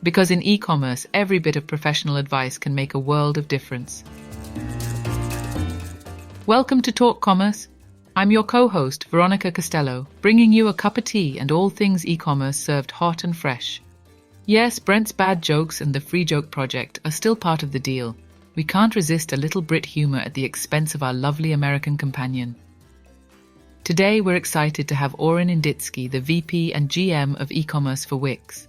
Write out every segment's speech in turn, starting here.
Because in e-commerce, every bit of professional advice can make a world of difference. Welcome to Talk Commerce. I'm your co-host, Veronica Costello, bringing you a cup of tea and all things e-commerce served hot and fresh. Yes, Brent's bad jokes and the Free Joke Project are still part of the deal. We can't resist a little Brit humor at the expense of our lovely American companion. Today, we're excited to have Oren Inditzky, the VP and GM of e-commerce for Wix.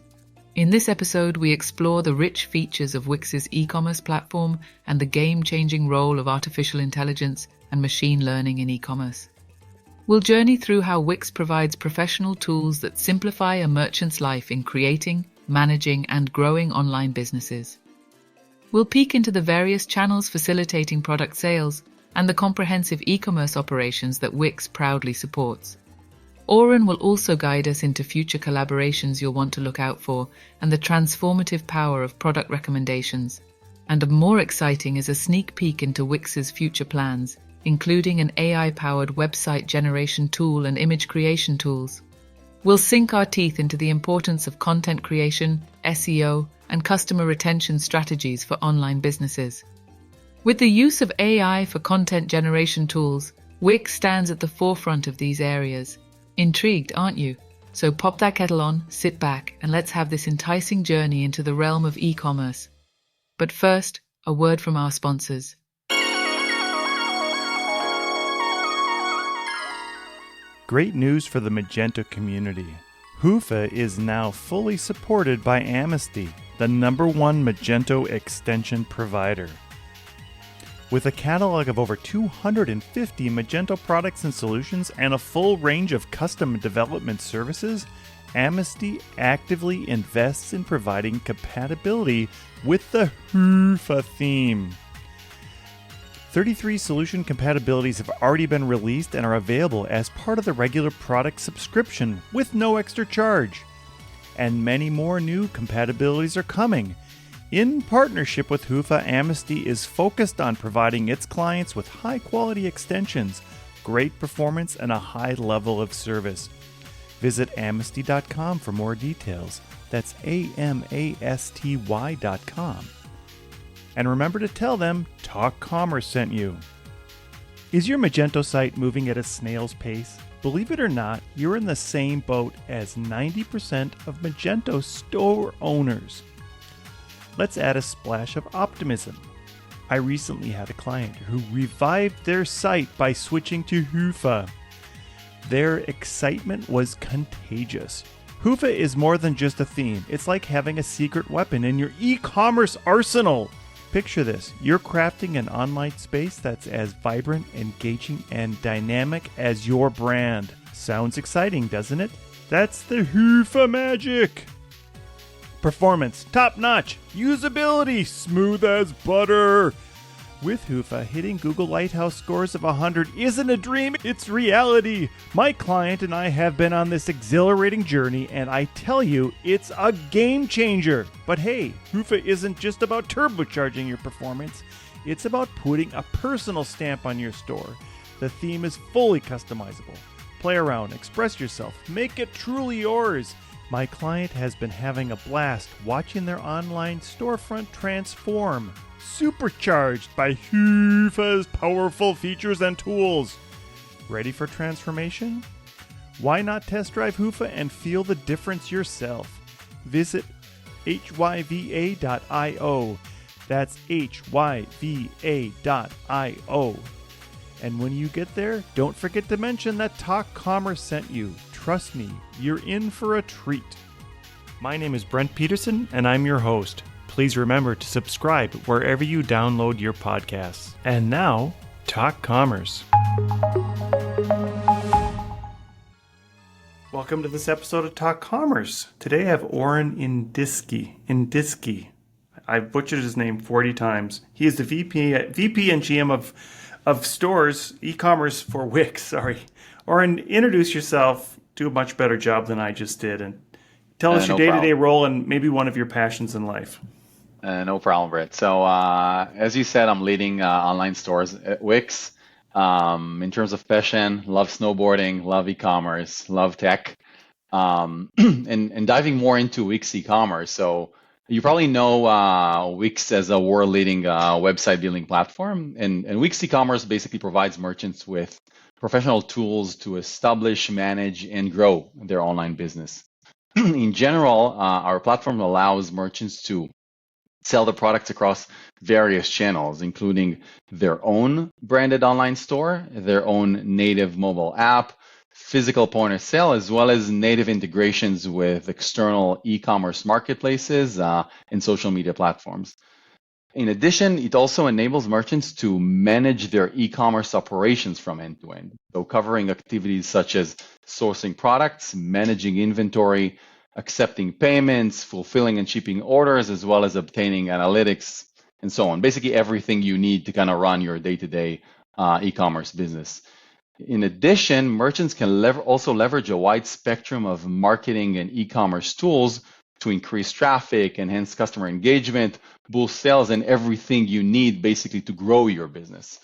In this episode, we explore the rich features of Wix's e-commerce platform and the game-changing role of artificial intelligence and machine learning in e-commerce. We'll journey through how Wix provides professional tools that simplify a merchant's life in creating, managing, and growing online businesses. We'll peek into the various channels facilitating product sales and the comprehensive e-commerce operations that Wix proudly supports. Oren will also guide us into future collaborations you'll want to look out for and the transformative power of product recommendations. And more exciting is a sneak peek into Wix's future plans, including an AI-powered website generation tool and image creation tools. We'll sink our teeth into the importance of content creation, SEO, and customer retention strategies for online businesses. With the use of AI for content generation tools, Wix stands at the forefront of these areas. Intrigued, aren't you? So pop that kettle on, sit back, and let's have this enticing journey into the realm of e-commerce. But first, a word from our sponsors. Great news for the Magento community. Hoofa is now fully supported by Amnesty, the #1 Magento extension provider. With a catalog of over 250 Magento products and solutions and a full range of custom development services, Amnesty actively invests in providing compatibility with the Hoofa theme. 33 solution compatibilities have already been released and are available as part of the regular product subscription with no extra charge. And many more new compatibilities are coming. In partnership with Hoofa, Amnesty is focused on providing its clients with high-quality extensions, great performance, and a high level of service. Visit amnesty.com for more details. That's AMASTY.com. And remember to tell them Talk Commerce sent you. Is your Magento site moving at a snail's pace? Believe it or not, you're in the same boat as 90% of Magento store owners. Let's add a splash of optimism. I recently had a client who revived their site by switching to Hoofa. Their excitement was contagious. Hoofa is more than just a theme. It's like having a secret weapon in your e-commerce arsenal. Picture this. You're crafting an online space that's as vibrant, engaging, and dynamic as your brand. Sounds exciting, doesn't it? That's the Hoofa magic. Performance, top-notch. Usability, smooth as butter. With Hoofa, hitting Google Lighthouse scores of 100 isn't a dream, it's reality. My client and I have been on this exhilarating journey, and I tell you, it's a game changer. But hey, Hoofa isn't just about turbocharging your performance. It's about putting a personal stamp on your store. The theme is fully customizable. Play around, express yourself, make it truly yours. My client has been having a blast watching their online storefront transform, supercharged by Hoofa's powerful features and tools. Ready for transformation? Why not test drive Hoofa and feel the difference yourself? Visit hyva.io. That's hyva.io. And when you get there, don't forget to mention that Talk Commerce sent you. Trust me, you're in for a treat. My name is Brent Peterson, and I'm your host. Please remember to subscribe wherever you download your podcasts. And now, Talk Commerce. Welcome to this episode of Talk Commerce. Today I have Oren Inditzky. I've butchered his name 40 times. He is the VP and GM of stores, e-commerce for Wix. Sorry. Oren, introduce yourself. Do a much better job than I just did. And tell us your day-to-day role and maybe one of your passions in life. No problem, Brett. So as you said, I'm leading online stores at Wix. In terms of passion, love snowboarding, love e-commerce, love tech, and diving more into Wix Ecommerce. So You probably know Wix as a world-leading website building platform, and Wix Ecommerce basically provides merchants with professional tools to establish, manage, and grow their online business. In general, our platform allows merchants to sell the products across various channels, including their own branded online store, their own native mobile app, physical point of sale, as well as native integrations with external e-commerce marketplaces and social media platforms. In addition, it also enables merchants to manage their e-commerce operations from end to end. So covering activities such as sourcing products, managing inventory, accepting payments, fulfilling and shipping orders, as well as obtaining analytics and so on. Basically everything you need to kind of run your day-to-day e-commerce business. In addition, merchants can also leverage a wide spectrum of marketing and e-commerce tools to increase traffic, enhance customer engagement, boost sales, and everything you need basically to grow your business.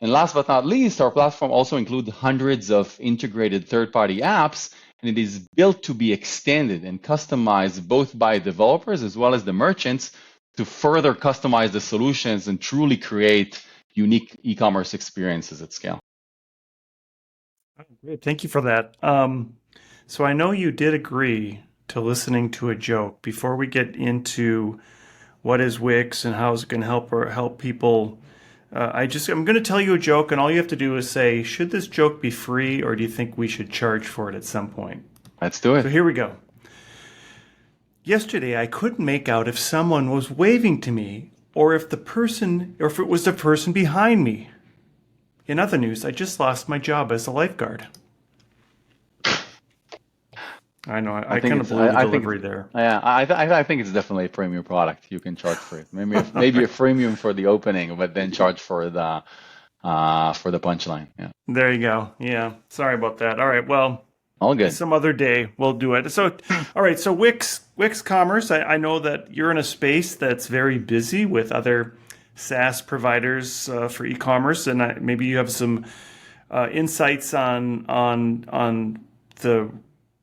And last but not least, our platform also includes hundreds of integrated third-party apps, and it is built to be extended and customized both by developers as well as the merchants to further customize the solutions and truly create unique e-commerce experiences at scale. Oh, great. Thank you for that. So I know you did agree to listening to a joke before we get into what is Wix and how is it going to help people. I'm going to tell you a joke, and all you have to do is say, should this joke be free, or do you think we should charge for it at some point? Let's do it. So here we go. Yesterday, I couldn't make out if someone was waving to me, or if it was the person behind me. In other news, I just lost my job as a lifeguard. I know, I kind of blew the delivery there. Yeah, I think it's definitely a premium product. You can charge for it. Maybe a freemium for the opening, but then charge for the punchline. Yeah. There you go. Yeah. Sorry about that. All right. Well, all good. Some other day we'll do it. So, all right. So Wix Commerce. I know that you're in a space that's very busy with other SaaS providers for e-commerce, and maybe you have some insights on the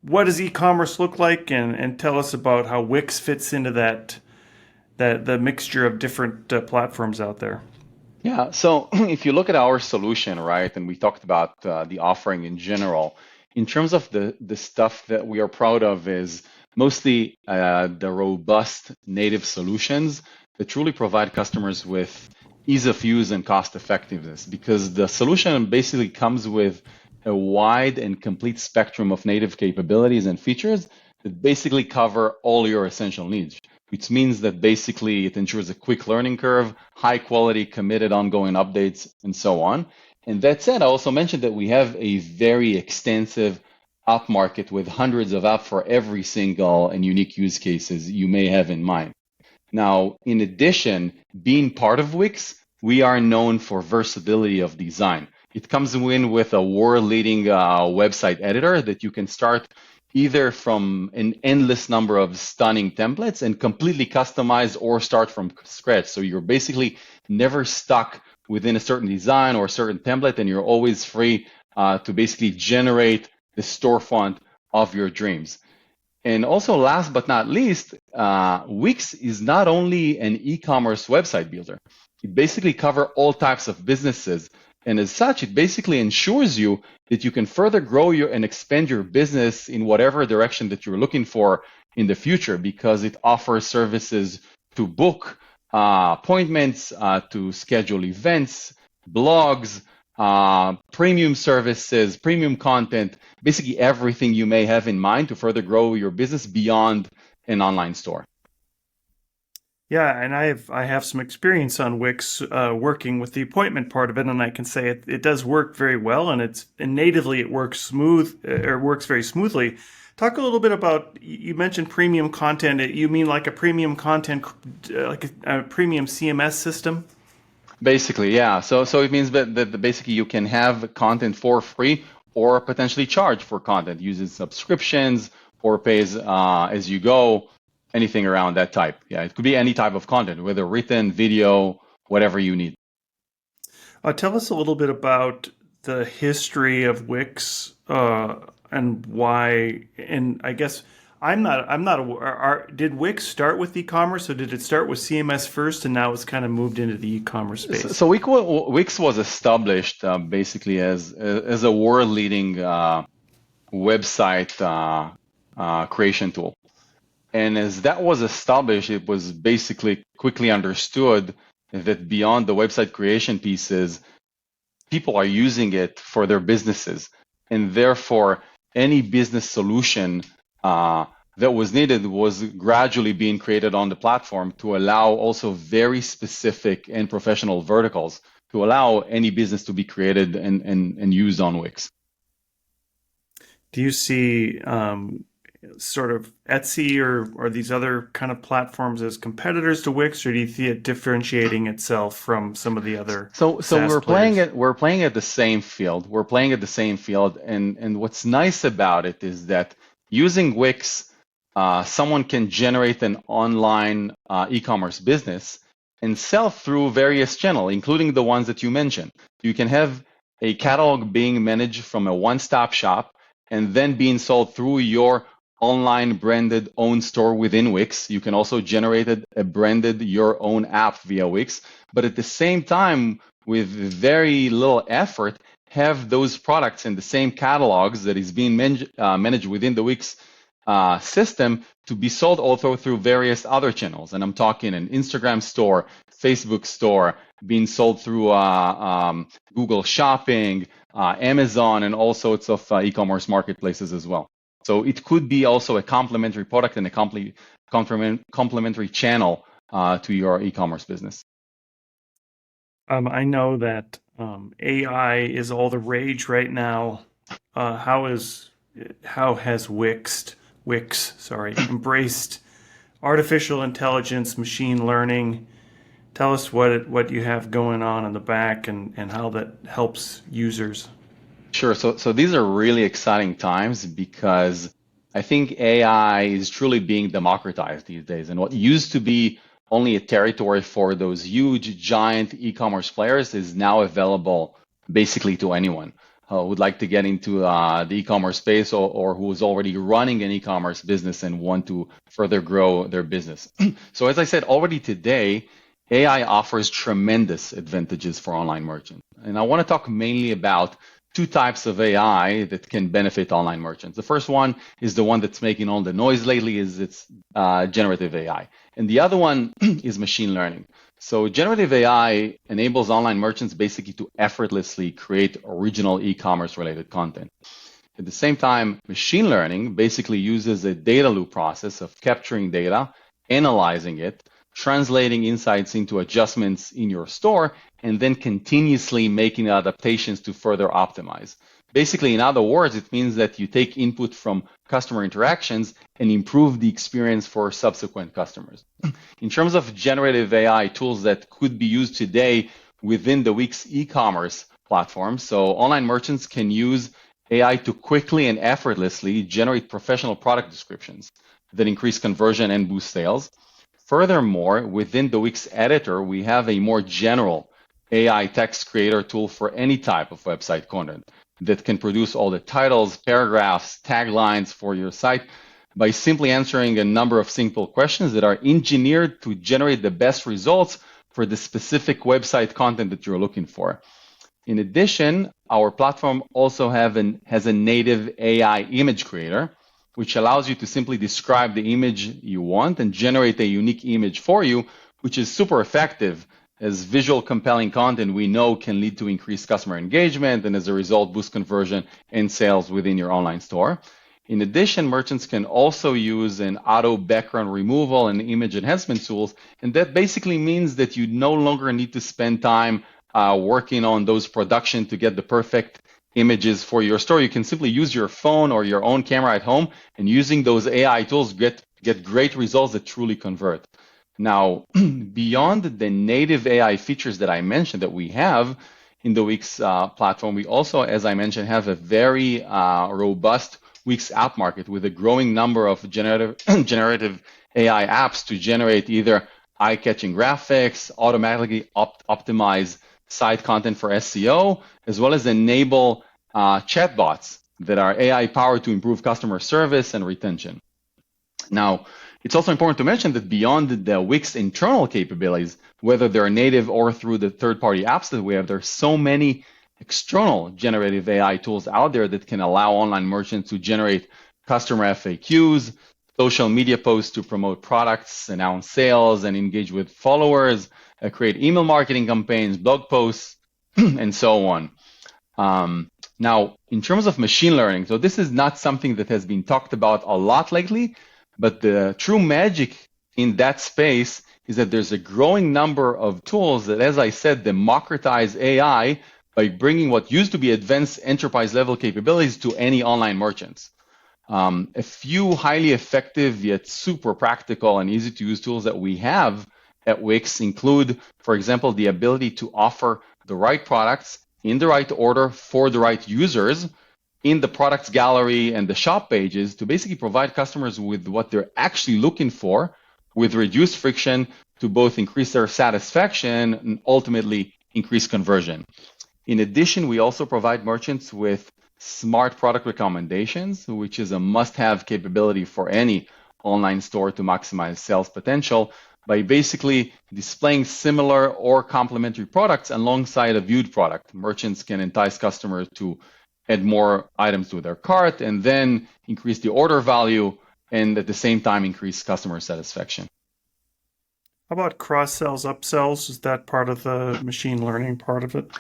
what does e-commerce look like, and tell us about how Wix fits into the mixture of different platforms out there. Yeah. So if you look at our solution, right, and we talked about the offering in general, in terms of the stuff that we are proud of is mostly the robust native solutions that truly provide customers with ease of use and cost effectiveness, because the solution basically comes with a wide and complete spectrum of native capabilities and features that basically cover all your essential needs, which means that basically it ensures a quick learning curve, high quality, committed ongoing updates, and so on. And that said, I also mentioned that we have a very extensive app market with hundreds of apps for every single and unique use cases you may have in mind. Now, in addition, being part of Wix, we are known for versatility of design. It comes in with a world-leading website editor that you can start either from an endless number of stunning templates and completely customize, or start from scratch. So you're basically never stuck within a certain design or a certain template, and you're always free to basically generate the storefront of your dreams. And also, last but not least, Wix is not only an e-commerce website builder. It basically covers all types of businesses. And as such, it basically ensures you that you can further grow and expand your business in whatever direction that you're looking for in the future, because it offers services to book appointments, to schedule events, blogs, premium services, premium content, basically everything you may have in mind to further grow your business beyond an online store. Yeah, and I have some experience on Wix working with the appointment part of it, and I can say it does work very well, and natively it works works very smoothly. Talk a little bit about, you mentioned premium content. You mean like a premium content, like a premium CMS system? Basically, yeah. So it means that basically you can have content for free or potentially charge for content using subscriptions or pays as you go. Anything around that type. Yeah, it could be any type of content, whether written, video, whatever you need. Tell us a little bit about the history of Wix and why, and I guess I'm not aware. Did Wix start with e-commerce, or did it start with CMS first, and now it's kind of moved into the e-commerce space? So Wix was established basically as a world-leading website creation tool. And as that was established, it was basically quickly understood that beyond the website creation pieces, people are using it for their businesses. And therefore, any business solution that was needed was gradually being created on the platform to allow also very specific and professional verticals to allow any business to be created and used on Wix. Do you see sort of Etsy or these other kind of platforms as competitors to Wix, or do you see it differentiating itself from some of the other SaaS we're playing at the same field. We're playing at the same field, and what's nice about it is that using Wix, someone can generate an online e-commerce business and sell through various channels, including the ones that you mentioned. You can have a catalog being managed from a one-stop shop and then being sold through your online branded own store within Wix. You can also generate a branded your own app via Wix, but at the same time, with very little effort, have those products in the same catalogs that is being managed within the Wix system to be sold also through various other channels. And I'm talking an Instagram store, Facebook store, being sold through Google Shopping, Amazon, and all sorts of e-commerce marketplaces as well. So it could be also a complementary product and a complementary channel to your e-commerce business. I know that AI is all the rage right now. How has Wix embraced artificial intelligence, machine learning? Tell us what you have going on in the back and how that helps users. Sure. So these are really exciting times because I think AI is truly being democratized these days. And what used to be only a territory for those huge, giant e-commerce players is now available basically to anyone who would like to get into the e-commerce space or who is already running an e-commerce business and want to further grow their business. So as I said already today, AI offers tremendous advantages for online merchants. And I want to talk mainly about two types of AI that can benefit online merchants. The first one is the one that's making all the noise lately, it's generative AI. And the other one is machine learning. So generative AI enables online merchants basically to effortlessly create original e-commerce related content. At the same time, machine learning basically uses a data loop process of capturing data, analyzing it, translating insights into adjustments in your store, and then continuously making adaptations to further optimize. Basically, in other words, it means that you take input from customer interactions and improve the experience for subsequent customers. In terms of generative AI tools that could be used today within the Wix Ecommerce platform, so online merchants can use AI to quickly and effortlessly generate professional product descriptions that increase conversion and boost sales. Furthermore, within the Wix Editor, we have a more general AI text creator tool for any type of website content that can produce all the titles, paragraphs, taglines for your site by simply answering a number of simple questions that are engineered to generate the best results for the specific website content that you're looking for. In addition, our platform also has a native AI image creator, which allows you to simply describe the image you want and generate a unique image for you, which is super effective, as visual compelling content we know can lead to increased customer engagement and as a result boost conversion and sales within your online store. In addition, merchants can also use an auto background removal and image enhancement tools, and that basically means that you no longer need to spend time working on those production to get the perfect images for your store. You can simply use your phone or your own camera at home, and using those AI tools get great results that truly convert. Now, beyond the native AI features that I mentioned that we have in the Wix platform, we also, as I mentioned, have a very robust Wix App Market with a growing number of generative AI apps to generate either eye-catching graphics, automatically optimize site content for SEO, as well as enable chatbots that are AI powered to improve customer service and retention. Now, it's also important to mention that beyond the Wix internal capabilities, whether they're native or through the third-party apps that we have, there's so many external generative AI tools out there that can allow online merchants to generate customer FAQs, social media posts to promote products, announce sales, and engage with followers, create email marketing campaigns, blog posts, and so on. Now, in terms of machine learning, so this is not something that has been talked about a lot lately, but the true magic in that space is that there's a growing number of tools that, as I said, democratize AI by bringing what used to be advanced enterprise level capabilities to any online merchants. A few highly effective yet super practical and easy to use tools that we have at Wix include, for example, the ability to offer the right products in the right order for the right users in the products gallery and the shop pages to basically provide customers with what they're actually looking for with reduced friction to both increase their satisfaction and ultimately increase conversion. In addition, we also provide merchants with smart product recommendations, which is a must-have capability for any online store to maximize sales potential by basically displaying similar or complementary products alongside a viewed product. Merchants can entice customers to add more items to their cart and then increase the order value and at the same time increase customer satisfaction. How about cross-sells, upsells? Is that part of the machine learning part of it?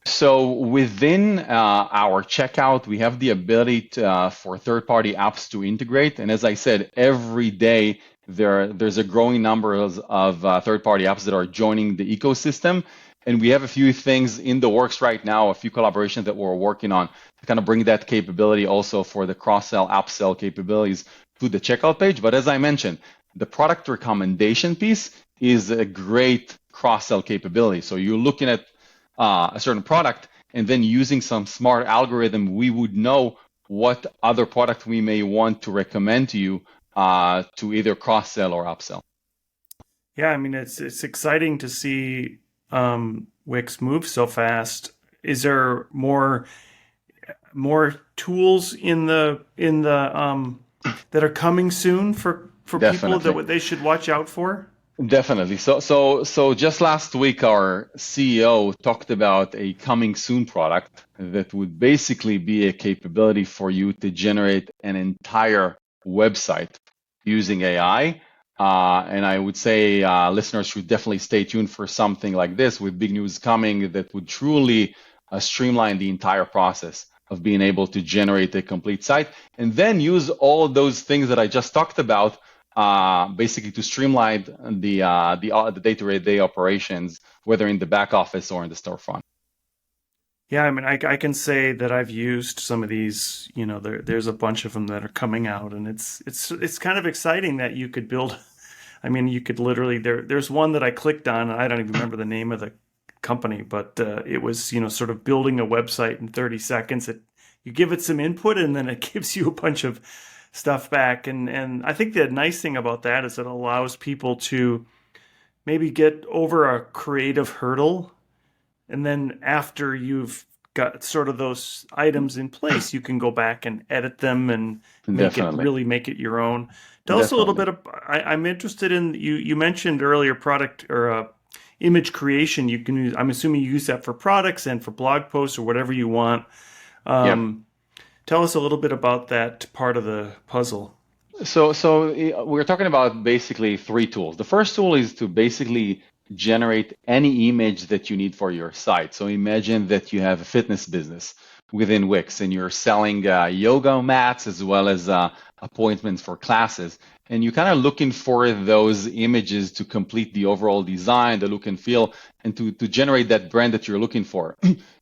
So within our checkout, we have the ability for third-party apps to integrate. And as I said, every day there's a growing number of third-party apps that are joining the ecosystem. And we have a few things in the works right now, a few collaborations that we're working on to kind of bring that capability also for the cross-sell, upsell capabilities to the checkout page. But as I mentioned, the product recommendation piece is a great cross-sell capability. So you're looking at a certain product, and then using some smart algorithm, we would know what other product we may want to recommend to you to either cross-sell or upsell. Yeah, I mean, it's exciting to see Wix move so fast. Is there more tools in the that are coming soon for people that they should watch out for? Definitely. So just last week, our CEO talked about a coming soon product that would basically be a capability for you to generate an entire website using AI. And I would say listeners should definitely stay tuned for something like this with big news coming that would truly streamline the entire process of being able to generate a complete site and then use all those things that I just talked about basically to streamline the day-to-day operations, whether in the back office or in the storefront. Yeah, I mean, I can say that I've used some of these. You know, there's a bunch of them that are coming out, and it's kind of exciting that you could build. I mean, you could literally there's one that I clicked on. And I don't even remember the name of the company, but it was sort of building a website in 30 seconds. You give it some input, and then it gives you a bunch of stuff back. And I think the nice thing about that is it allows people to maybe get over a creative hurdle. And then after you've got sort of those items in place, you can go back and edit them and make it your own. Tell us a little bit of, I'm interested in, you mentioned earlier product or image creation. You can use, I'm assuming you use that for products and for blog posts or whatever you want. Tell us a little bit about that part of the puzzle. So we're talking about basically three tools. The first tool is to basically generate any image that you need for your site. So imagine that you have a fitness business within Wix and you're selling yoga mats as well as appointments for classes. And you're kind of looking for those images to complete the overall design, the look and feel, and to generate that brand that you're looking for.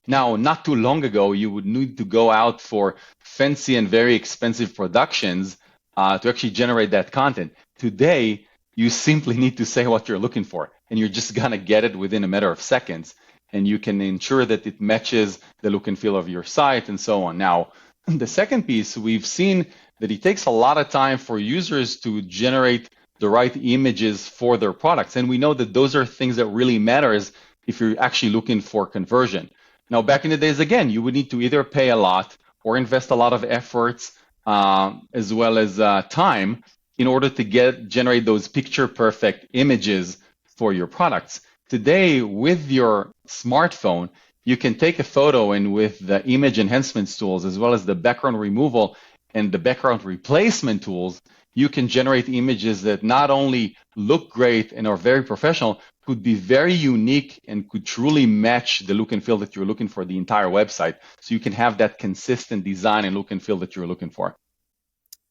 Now, not too long ago, you would need to go out for fancy and very expensive productions to actually generate that content. Today, you simply need to say what you're looking for, and you're just going to get it within a matter of seconds. And you can ensure that it matches the look and feel of your site and so on. Now, the second piece, we've seen that it takes a lot of time for users to generate the right images for their products. And we know that those are things that really matters if you're actually looking for conversion. Now, back in the days, again, you would need to either pay a lot or invest a lot of efforts as well as time in order to generate those picture perfect images for your products. Today, with your smartphone, you can take a photo, and with the image enhancements tools, as well as the background removal and the background replacement tools, you can generate images that not only look great and are very professional, could be very unique and could truly match the look and feel that you're looking for the entire website. So you can have that consistent design and look and feel that you're looking for.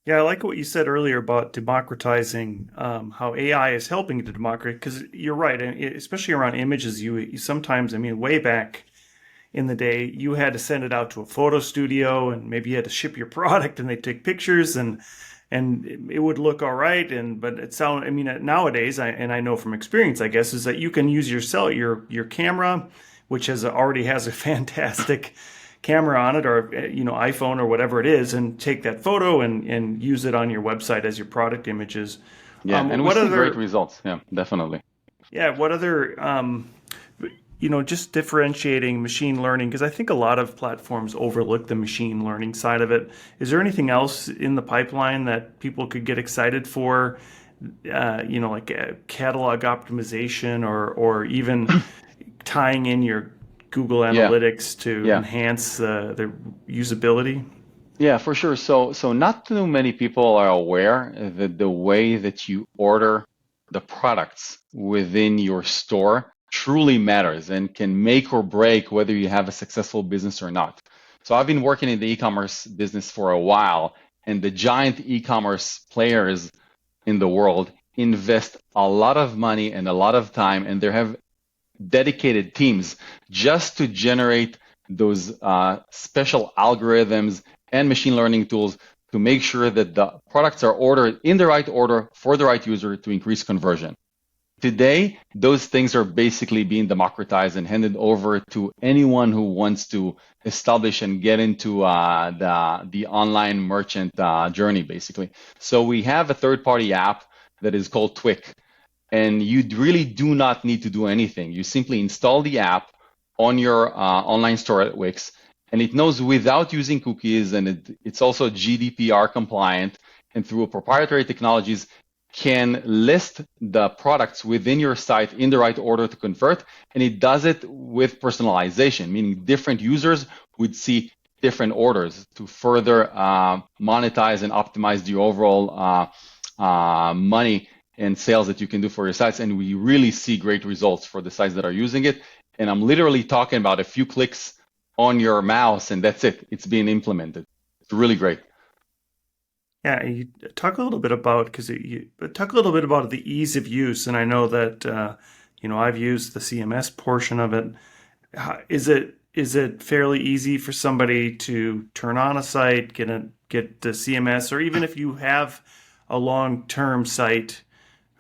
Yeah, I like what you said earlier about democratizing, how AI is helping to democratize, because you're right, and especially around images, you sometimes, I mean, way back in the day, you had to send it out to a photo studio, and maybe you had to ship your product, and they take pictures, and it would look all right, but it sound. I mean, nowadays, I know from experience, I guess, is that you can use your camera, which already has a fantastic camera on it, or iPhone or whatever it is, and take that photo and use it on your website as your product images. Yeah, and we see great results. Yeah, definitely. Yeah, what other just differentiating machine learning, because I think a lot of platforms overlook the machine learning side of it. Is there anything else in the pipeline that people could get excited for? Like a catalog optimization, or even tying in your Google Analytics to enhance the usability? Yeah, for sure. So not too many people are aware that the way that you order the products within your store truly matters and can make or break whether you have a successful business or not. So I've been working in the e-commerce business for a while, and the giant e-commerce players in the world invest a lot of money and a lot of time, and they have dedicated teams just to generate those special algorithms and machine learning tools to make sure that the products are ordered in the right order for the right user to increase conversion. Today, those things are basically being democratized and handed over to anyone who wants to establish and get into the online merchant journey, basically. So we have a third-party app that is called Twic, and you really do not need to do anything. You simply install the app on your online store at Wix, and it knows without using cookies, and it's also GDPR compliant, and through proprietary technologies, can list the products within your site in the right order to convert, and it does it with personalization, meaning different users would see different orders to further monetize and optimize the overall money and sales that you can do for your sites. And we really see great results for the sites that are using it. And I'm literally talking about a few clicks on your mouse, and that's it. It's being implemented. It's really great. Yeah, you talk a little bit about the ease of use, and I know that I've used the CMS portion of it. Is it fairly easy for somebody to turn on a site, get the CMS, or even if you have a long-term site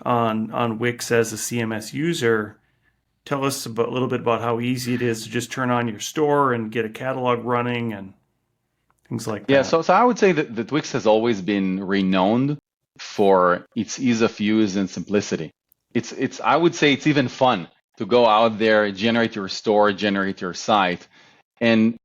on Wix as a CMS user? Tell us a little bit about how easy it is to just turn on your store and get a catalog running and things like that. Yeah, so I would say that Wix has always been renowned for its ease of use and simplicity. I would say it's even fun to go out there, generate your store, generate your site. And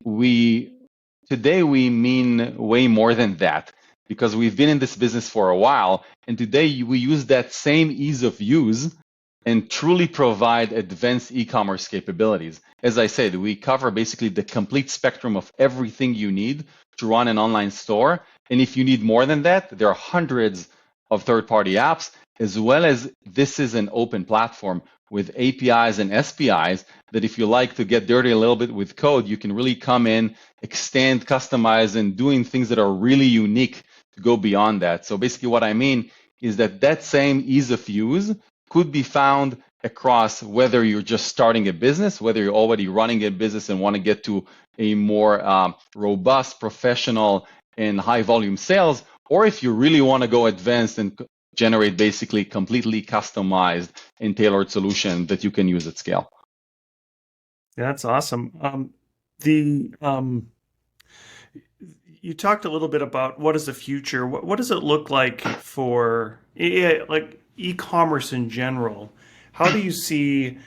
today we mean way more than that, because we've been in this business for a while, and today we use that same ease of use and truly provide advanced e-commerce capabilities. As I said, we cover basically the complete spectrum of everything you need to run an online store. And if you need more than that, there are hundreds of third-party apps, as well as this is an open platform with APIs and SPIs that if you like to get dirty a little bit with code, you can really come in, extend, customize, and doing things that are really unique to go beyond that. So basically what I mean is that same ease of use could be found across whether you're just starting a business, whether you're already running a business and want to get to a more robust, professional, and high volume sales, or if you really want to go advanced and generate basically completely customized and tailored solution that you can use at scale. Yeah, that's awesome. You talked a little bit about what is the future. What does it look like for e-commerce in general? How do you see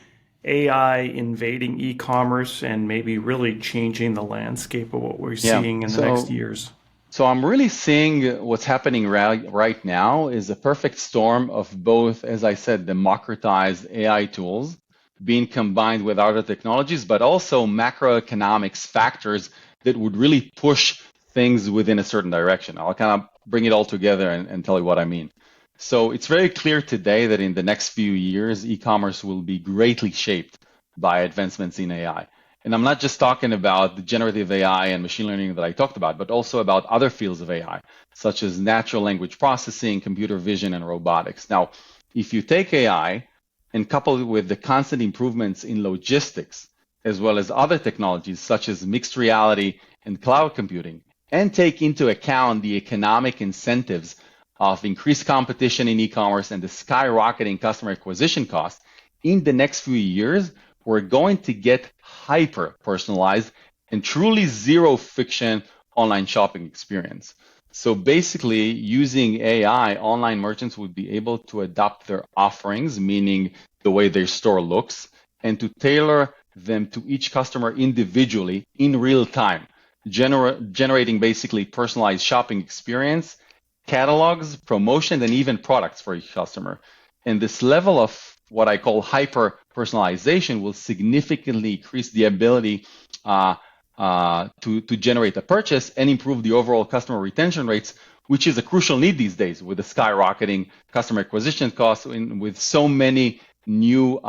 AI invading e-commerce and maybe really changing the landscape of what we're seeing in the next years? So I'm really seeing what's happening right now is a perfect storm of both, as I said, democratized AI tools being combined with other technologies, but also macroeconomics factors that would really push things within a certain direction. I'll kind of bring it all together and tell you what I mean. So it's very clear today that in the next few years, e-commerce will be greatly shaped by advancements in AI. And I'm not just talking about the generative AI and machine learning that I talked about, but also about other fields of AI, such as natural language processing, computer vision, and robotics. Now, if you take AI and couple it with the constant improvements in logistics, as well as other technologies such as mixed reality and cloud computing, and take into account the economic incentives of increased competition in e-commerce and the skyrocketing customer acquisition costs, in the next few years, we're going to get hyper personalized and truly zero friction online shopping experience. So basically, using AI, online merchants would be able to adapt their offerings, meaning the way their store looks, and to tailor them to each customer individually in real time, generating basically personalized shopping experience, catalogs, promotions, and even products for each customer. And this level of what I call hyper personalization will significantly increase the ability to generate a purchase and improve the overall customer retention rates, which is a crucial need these days with the skyrocketing customer acquisition costs and with so many new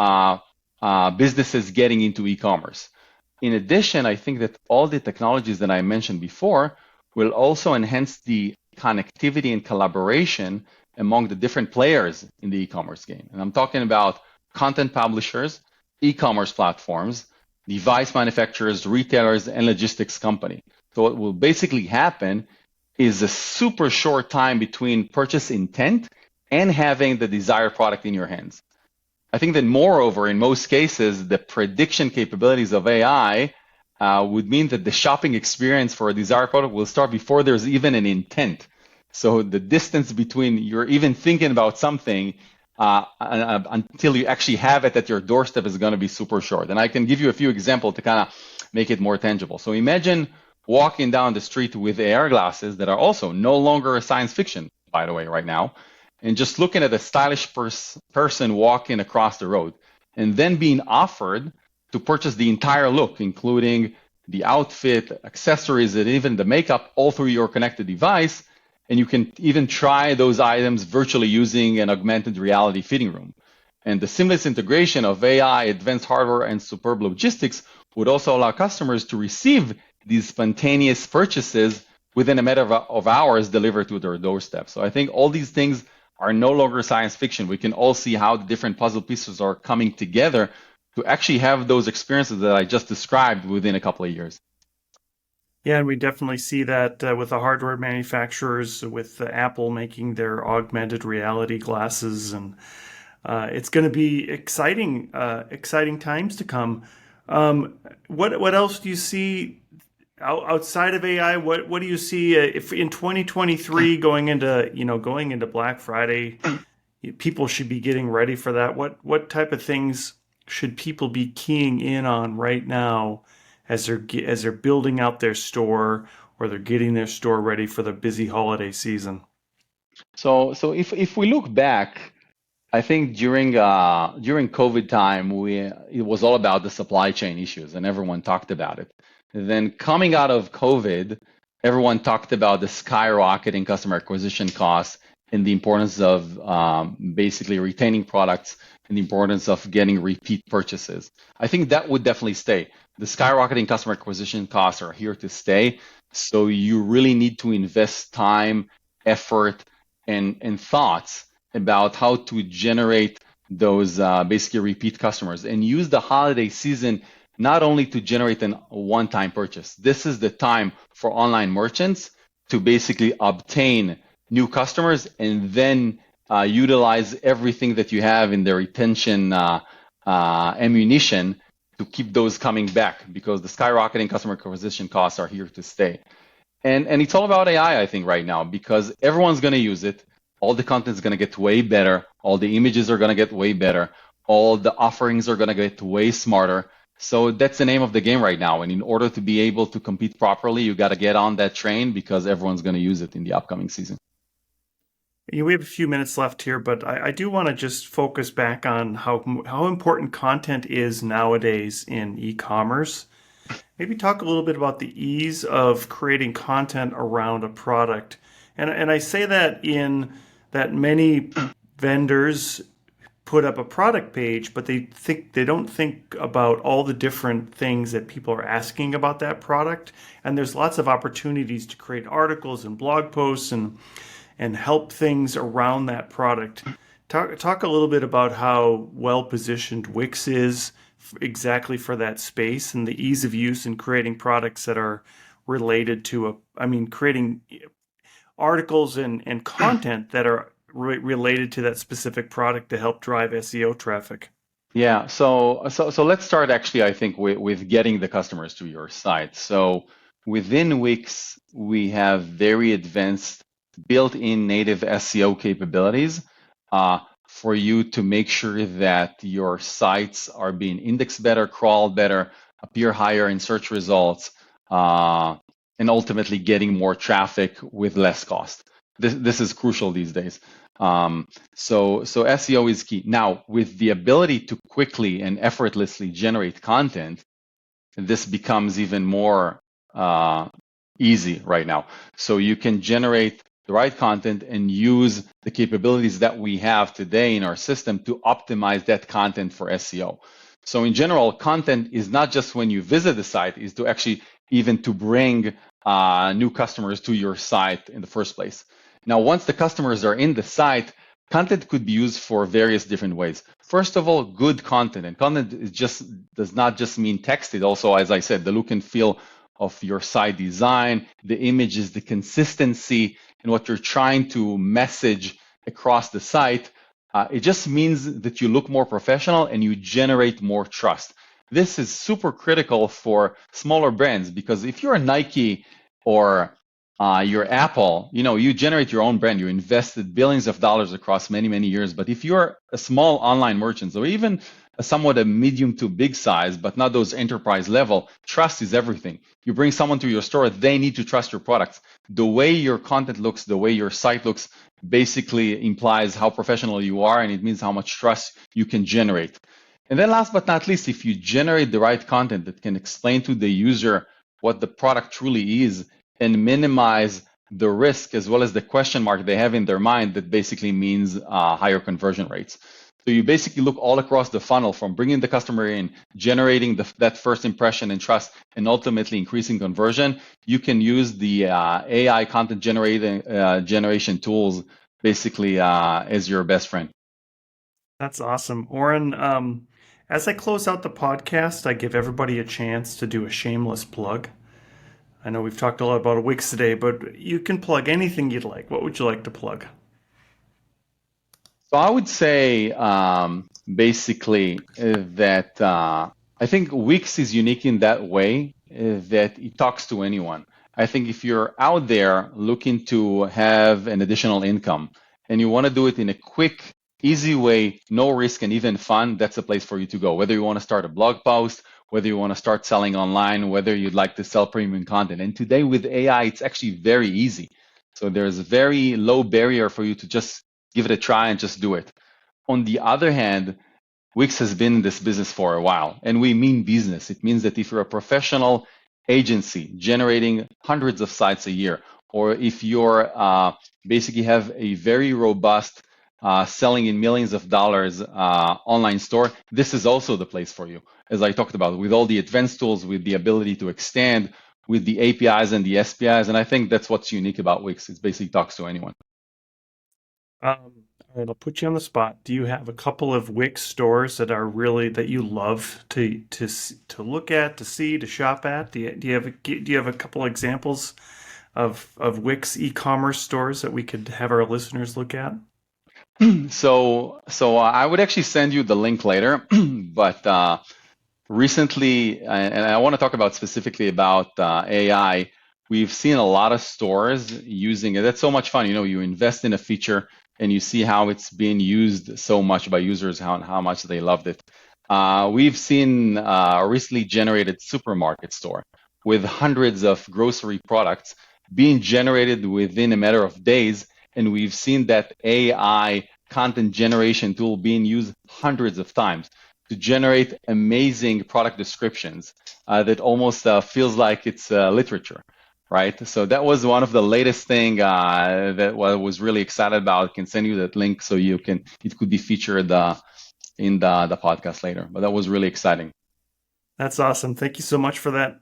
businesses getting into e-commerce. In addition, I think that all the technologies that I mentioned before will also enhance the connectivity and collaboration among the different players in the e-commerce game. And I'm talking about content publishers, e-commerce platforms, device manufacturers, retailers, and logistics company. So what will basically happen is a super short time between purchase intent and having the desired product in your hands. I think that moreover, in most cases, the prediction capabilities of AI would mean that the shopping experience for a desired product will start before there's even an intent. So the distance between you're even thinking about something until you actually have it at your doorstep is going to be super short. And I can give you a few examples to kind of make it more tangible. So imagine walking down the street with AR glasses that are also no longer a science fiction, by the way, right now, and just looking at a stylish person walking across the road, and then being offered to purchase the entire look, including the outfit, accessories, and even the makeup, all through your connected device. And you can even try those items virtually using an augmented reality fitting room. And the seamless integration of AI, advanced hardware, and superb logistics would also allow customers to receive these spontaneous purchases within a matter of hours delivered to their doorstep. So I think all these things are no longer science fiction. We can all see how the different puzzle pieces are coming together to actually have those experiences that I just described within a couple of years. Yeah, and we definitely see that with the hardware manufacturers, with Apple making their augmented reality glasses, and it's going to be exciting times to come. What else do you see outside of AI? What do you see if in 2023 going into Black Friday? People should be getting ready for that. What type of things should people be keying in on right now as they're building out their store or they're getting their store ready for the busy holiday season? So if we look back, I think during COVID time, it was all about the supply chain issues, and everyone talked about it. And then coming out of COVID, everyone talked about the skyrocketing customer acquisition costs and the importance of basically retaining products and the importance of getting repeat purchases. I think that would definitely stay. The skyrocketing customer acquisition costs are here to stay. So you really need to invest time, effort, and thoughts about how to generate those basically repeat customers and use the holiday season not only to generate a one-time purchase. This is the time for online merchants to basically obtain new customers and then utilize everything that you have in the retention ammunition to keep those coming back, because the skyrocketing customer acquisition costs are here to stay. And it's all about AI, I think, right now, because everyone's going to use it. All the content is going to get way better. All the images are going to get way better. All the offerings are going to get way smarter. So that's the name of the game right now. And in order to be able to compete properly, you got to get on that train because everyone's going to use it in the upcoming season. Yeah, we have a few minutes left here, but I do want to just focus back on how important content is nowadays in e-commerce. Maybe talk a little bit about the ease of creating content around a product. And I say that in that many vendors put up a product page, but they don't think about all the different things that people are asking about that product. And there's lots of opportunities to create articles and blog posts and help things around that product. Talk a little bit about how well positioned Wix is exactly for that space and the ease of use in creating products that are related to creating articles and content that are related to that specific product to help drive SEO traffic. Yeah, so let's start actually, I think, with getting the customers to your site. So within Wix, we have very advanced built-in native SEO capabilities for you to make sure that your sites are being indexed better, crawled better, appear higher in search results, and ultimately getting more traffic with less cost. This is crucial these days. So SEO is key. Now, with the ability to quickly and effortlessly generate content, this becomes even more easy right now. So you can generate the right content and use the capabilities that we have today in our system to optimize that content for SEO. So in general, content is not just when you visit the site, is to actually even to bring new customers to your site in the first place. Now, once the customers are in the site, content could be used for various different ways. First of all, good content. And content does not just mean text. It also, as I said, the look and feel of your site design, the images, the consistency, and what you're trying to message across the site. It just means that you look more professional and you generate more trust. This is super critical for smaller brands because if you're a Nike or you're Apple, you generate your own brand. You invested billions of dollars across many, many years. But if you're a small online merchant or even somewhat a medium to big size, but not those enterprise level, trust is everything. You bring someone to your store, they need to trust your products. The way your content looks, the way your site looks, basically implies how professional you are, and it means how much trust you can generate. And then last but not least, if you generate the right content that can explain to the user what the product truly is and minimize the risk as well as the question mark they have in their mind, that basically means higher conversion rates. So you basically look all across the funnel from bringing the customer in, generating that first impression and trust, and ultimately increasing conversion. You can use the AI content generation tools basically as your best friend. That's awesome. Oren, as I close out the podcast, I give everybody a chance to do a shameless plug. I know we've talked a lot about Wix today, but you can plug anything you'd like. What would you like to plug? So I would say basically that I think Wix is unique in that way that it talks to anyone. I think if you're out there looking to have an additional income and you want to do it in a quick, easy way, no risk and even fun, that's a place for you to go. Whether you want to start a blog post, whether you want to start selling online, whether you'd like to sell premium content. And today with AI, it's actually very easy. So there's a very low barrier for you to just give it a try and just do it. On the other hand, Wix has been in this business for a while, and we mean business. It means that if you're a professional agency generating hundreds of sites a year, or if you're basically have a very robust selling in millions of dollars online store, this is also the place for you. As I talked about, with all the advanced tools, with the ability to extend, with the APIs and the SPIs, and I think that's what's unique about Wix. It basically talks to anyone. All right, I'll put you on the spot. Do you have a couple of Wix stores that are really that you love to look at, to see, to shop at? Do you have a couple examples of Wix e-commerce stores that we could have our listeners look at? So I would actually send you the link later, but recently, and I want to talk about specifically about AI. We've seen a lot of stores using it. That's so much fun. You invest in a feature and you see how it's being used so much by users, how much they loved it. We've seen a recently generated supermarket store with hundreds of grocery products being generated within a matter of days. And we've seen that AI content generation tool being used hundreds of times to generate amazing product descriptions that almost feels like it's literature, right? So that was one of the latest thing that I was really excited about. I can send you that link so it could be featured in the podcast later. But that was really exciting. That's awesome. Thank you so much for that.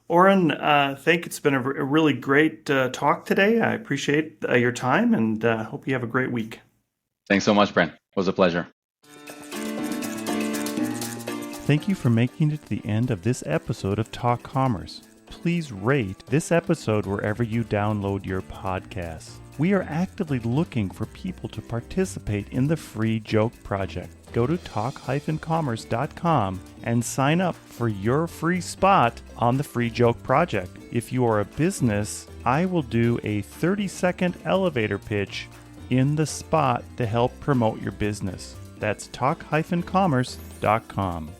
Oren, it's been a really great talk today. I appreciate your time and hope you have a great week. Thanks so much, Brent. It was a pleasure. Thank you for making it to the end of this episode of Talk Commerce. Please rate this episode wherever you download your podcasts. We are actively looking for people to participate in the Free Joke Project. Go to talk-commerce.com and sign up for your free spot on the Free Joke Project. If you are a business, I will do a 30-second elevator pitch in the spot to help promote your business. That's talk-commerce.com.